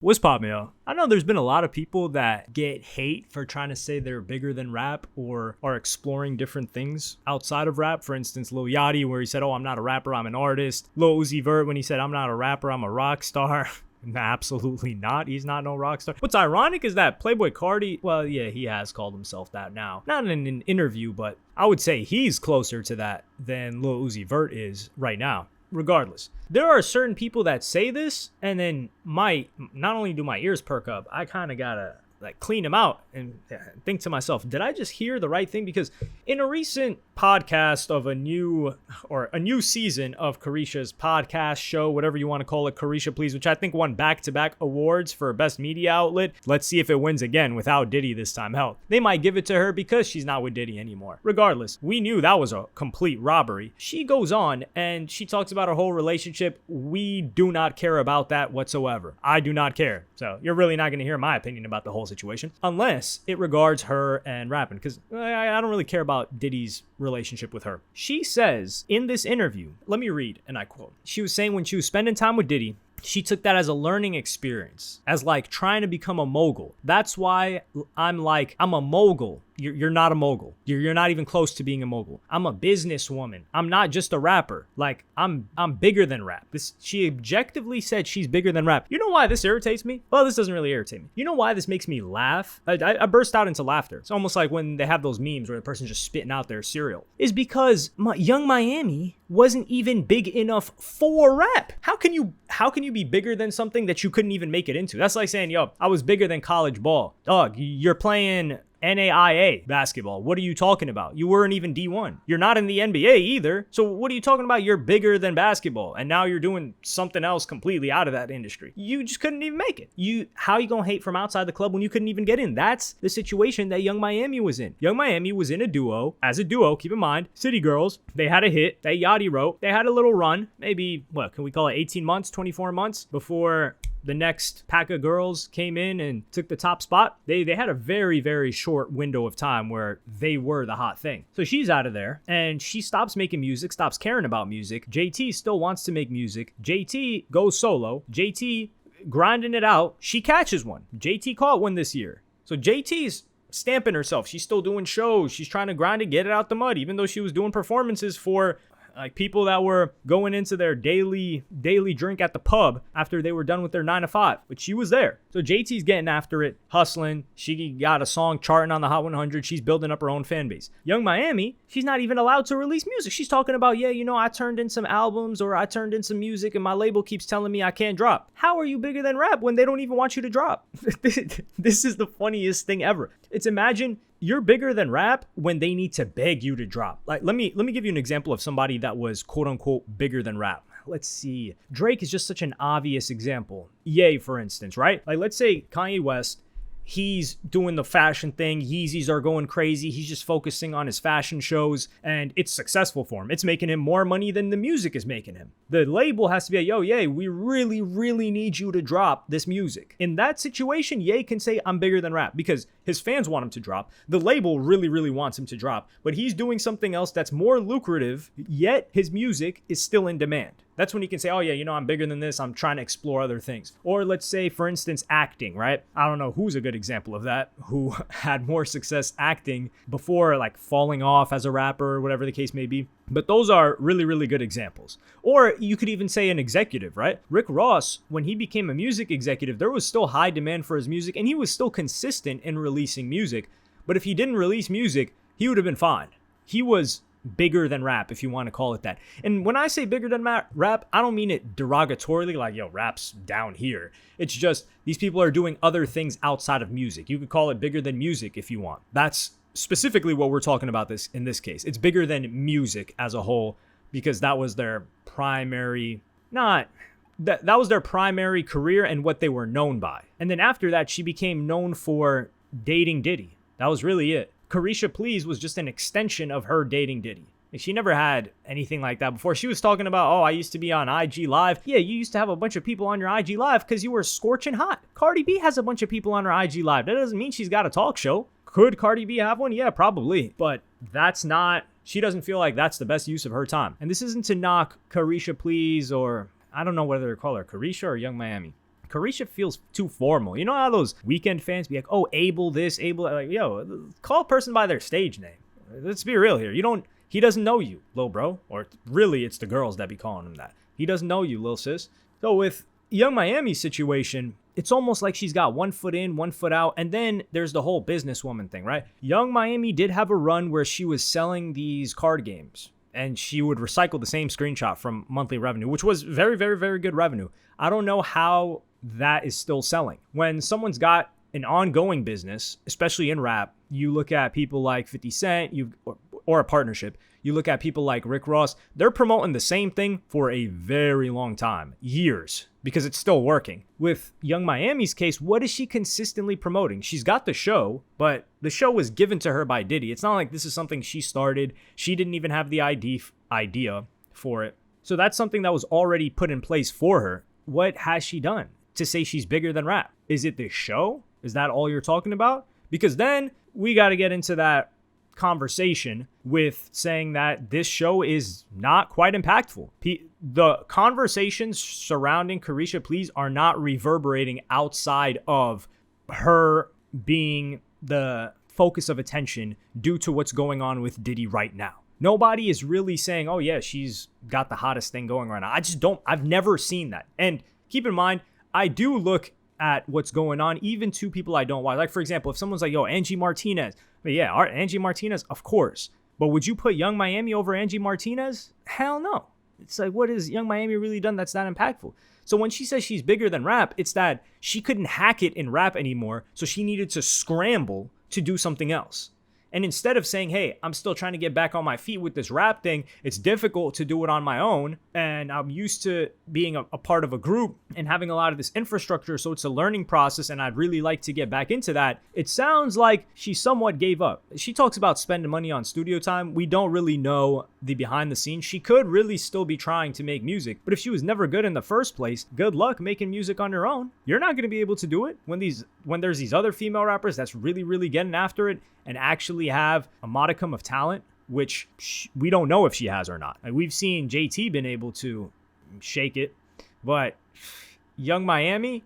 What's poppin', yo? I know there's been a lot of people that get hate for trying to say they're bigger than rap or are exploring different things outside of rap. For instance, Lil Yachty, where he said, I'm not a rapper, I'm an artist. Lil Uzi Vert, when he said, I'm not a rapper, I'm a rock star. Absolutely not. He's not no rock star. What's ironic is that Playboi Carti, well, yeah, he has called himself that now. Not in an interview, but I would say he's closer to that than Lil Uzi Vert is right now. Regardless, there are certain people that say this and then not only do my ears perk up, I kind of gotta clean them out and think to myself, did I just hear the right thing? Because in a recent podcast of a new season of Carisha's podcast show, whatever you want to call it, Carisha Please, which I think won back-to-back awards for best media outlet. Let's see if it wins again without Diddy this time. Hell, they might give it to her because she's not with Diddy anymore. Regardless, we knew that was a complete robbery. She goes on and she talks about her whole relationship. We do not care about that whatsoever. I do not care. So you're really not going to hear my opinion about the whole situation unless it regards her and rapping, because I don't really care about Diddy's relationship with her. She says in this interview, let me read, and I quote, she was saying when she was spending time with Diddy, she took that as a learning experience, as trying to become a mogul. That's why I'm a mogul. You're not a mogul. You're not even close to being a mogul. I'm a businesswoman. I'm not just a rapper. I'm bigger than rap. She objectively said she's bigger than rap. You know why this irritates me? Well, this doesn't really irritate me. You know why this makes me laugh? I burst out into laughter. It's almost like when they have those memes where the person's just spitting out their cereal. Is because Young Miami wasn't even big enough for rap. How can you be bigger than something that you couldn't even make it into? That's like saying, I was bigger than college ball. Dog, you're playing NAIA basketball. What are you talking about? You weren't even D1. You're not in the NBA either. So what are you talking about? You're bigger than basketball. And now you're doing something else completely out of that industry. You just couldn't even make it. How are you going to hate from outside the club when you couldn't even get in? That's the situation that Young Miami was in. Young Miami was in a duo. As a duo, keep in mind, City Girls, they had a hit that Yachty wrote. They had a little run, maybe, what can we call it, 18 months, 24 months before the next pack of girls came in and took the top spot. They had a very, very short window of time where they were the hot thing. So she's out of there and she stops making music, stops caring about music. JT still wants to make music. JT goes solo. JT grinding it out. She catches one. JT caught one this year. So JT's stamping herself. She's still doing shows. She's trying to grind it, get it out the mud, even though she was doing performances for people that were going into their daily drink at the pub after they were done with their 9 to 5. But she was there. So JT's getting after it, hustling. She got a song charting on the Hot 100. She's building up her own fan base. Young Miami, she's not even allowed to release music. She's talking about, I turned in some albums or I turned in some music and my label keeps telling me I can't drop. How are you bigger than rap when they don't even want you to drop? This is the funniest thing ever. It's imagine you're bigger than rap when they need to beg you to drop. Let me give you an example of somebody that was quote unquote bigger than rap. Let's see. Drake is just such an obvious example. Ye, for instance, right? Let's say Kanye West, he's doing the fashion thing. Yeezys are going crazy. He's just focusing on his fashion shows and it's successful for him. It's making him more money than the music is making him. The label has to be Ye, we really, really need you to drop this music. In that situation, Ye can say, I'm bigger than rap because his fans want him to drop. The label really, really wants him to drop, but he's doing something else that's more lucrative, yet his music is still in demand. That's when you can say, I'm bigger than this. I'm trying to explore other things. Or let's say, for instance, acting, right? I don't know who's a good example of that, who had more success acting before falling off as a rapper or whatever the case may be. But those are really, really good examples. Or you could even say an executive, right? Rick Ross, when he became a music executive, there was still high demand for his music and he was still consistent in releasing music. But if he didn't release music, he would have been fine. He was bigger than rap, if you want to call it that. And when I say bigger than rap, I don't mean it derogatorily, rap's down here. It's just these people are doing other things outside of music. You could call it bigger than music if you want. That's specifically what we're talking about in this case. It's bigger than music as a whole because that was their primary, that was their primary career and what they were known by. And then after that, she became known for dating Diddy. That was really it. Carisha Please was just an extension of her dating Diddy. She never had anything like that before. She was talking about, I used to be on IG Live. Yeah, you used to have a bunch of people on your IG Live because you were scorching hot. Cardi B has a bunch of people on her IG Live. That doesn't mean she's got a talk show. Could Cardi B have one? Yeah, probably. But she doesn't feel like that's the best use of her time. And this isn't to knock Carisha Please or I don't know whether to call her Carisha or Young Miami. Carisha feels too formal. You know how those Weekend fans be like, oh, Abel this, Abel that? Like, yo, call a person by their stage name. Let's be real here. He doesn't know you, lil bro. Or really, it's the girls that be calling him that. He doesn't know you, lil sis. So with Young Miami's situation, it's almost like she's got one foot in, one foot out. And then there's the whole businesswoman thing, right? Young Miami did have a run where she was selling these card games. And she would recycle the same screenshot from monthly revenue, which was very, very, very good revenue. I don't know how that is still selling. When someone's got an ongoing business, especially in rap, you look at people like 50 Cent or a partnership. You look at people like Rick Ross. They're promoting the same thing for a very long time, years, because it's still working. With Young Miami's case, what is she consistently promoting? She's got the show, but the show was given to her by Diddy. It's not like this is something she started. She didn't even have the idea for it. So that's something that was already put in place for her. What has she done to say she's bigger than rap? Is it the show? Is that all you're talking about? Because then we got to get into that conversation with saying that this show is not quite impactful. The conversations surrounding Carisha Please are not reverberating outside of her being the focus of attention due to what's going on with Diddy right now. Nobody is really saying, oh yeah, she's got the hottest thing going right now. I've never seen that. And keep in mind, I do look at what's going on, even to people I don't watch. Like, for example, if someone's like, yo, Angie Martinez. But yeah, Angie Martinez, of course. But would you put Young Miami over Angie Martinez? Hell no. It's like, what has Young Miami really done that's that impactful? So when she says she's bigger than rap, it's that she couldn't hack it in rap anymore, so she needed to scramble to do something else. And instead of saying, hey, I'm still trying to get back on my feet with this rap thing, it's difficult to do it on my own. And I'm used to being a part of a group and having a lot of this infrastructure. So it's a learning process. And I'd really like to get back into that. It sounds like she somewhat gave up. She talks about spending money on studio time. We don't really know the behind the scenes. She could really still be trying to make music. But if she was never good in the first place, good luck making music on your own. You're not going to be able to do it when there's these other female rappers that's really, really getting after it and actually have a modicum of talent, which we don't know if she has or not. Like, we've seen JT been able to shake it, but Young Miami,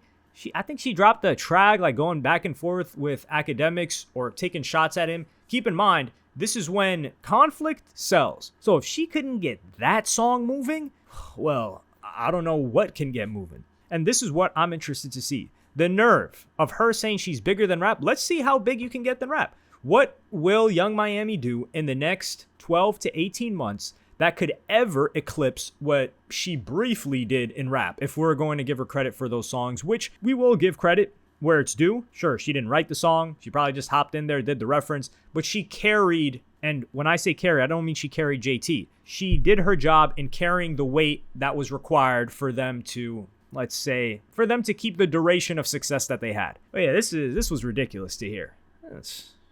I think she dropped a track like going back and forth with academics or taking shots at him. Keep in mind, this is when conflict sells. So if she couldn't get that song moving, well, I don't know what can get moving. And this is what I'm interested to see. The nerve of her saying she's bigger than rap. Let's see how big you can get than rap. What will Young Miami do in the next 12 to 18 months that could ever eclipse what she briefly did in rap? If we're going to give her credit for those songs, which we will give credit where it's due. Sure, she didn't write the song. She probably just hopped in there, did the reference, but she carried, and when I say carry, I don't mean she carried JT. She did her job in carrying the weight that was required for them to, let's say, for them to keep the duration of success that they had. But yeah, this was ridiculous to hear.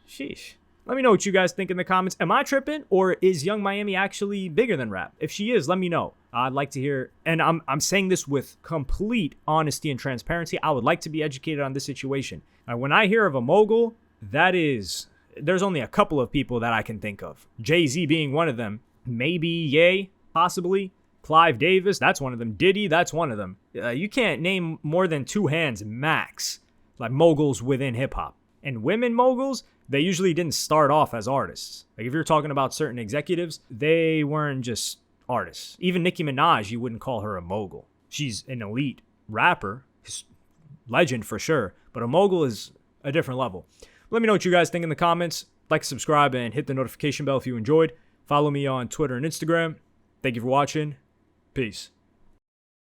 Sheesh. Let me know what you guys think in the comments. Am I tripping, or is Young Miami actually bigger than rap? If she is, let me know. I'd like to hear, and I'm saying this with complete honesty and transparency. I would like to be educated on this situation. When I hear of a mogul, there's only a couple of people that I can think of. Jay-Z being one of them. Maybe Ye, possibly. Clive Davis, that's one of them. Diddy, that's one of them. You can't name more than two hands max, like moguls within hip-hop. And women moguls, they usually didn't start off as artists. Like, if you're talking about certain executives, they weren't just artists. Even Nicki Minaj, you wouldn't call her a mogul. She's an elite rapper, legend for sure, but a mogul is a different level. Let me know what you guys think in the comments. Like, subscribe, and hit the notification bell if you enjoyed. Follow me on Twitter and Instagram. Thank you for watching. Peace.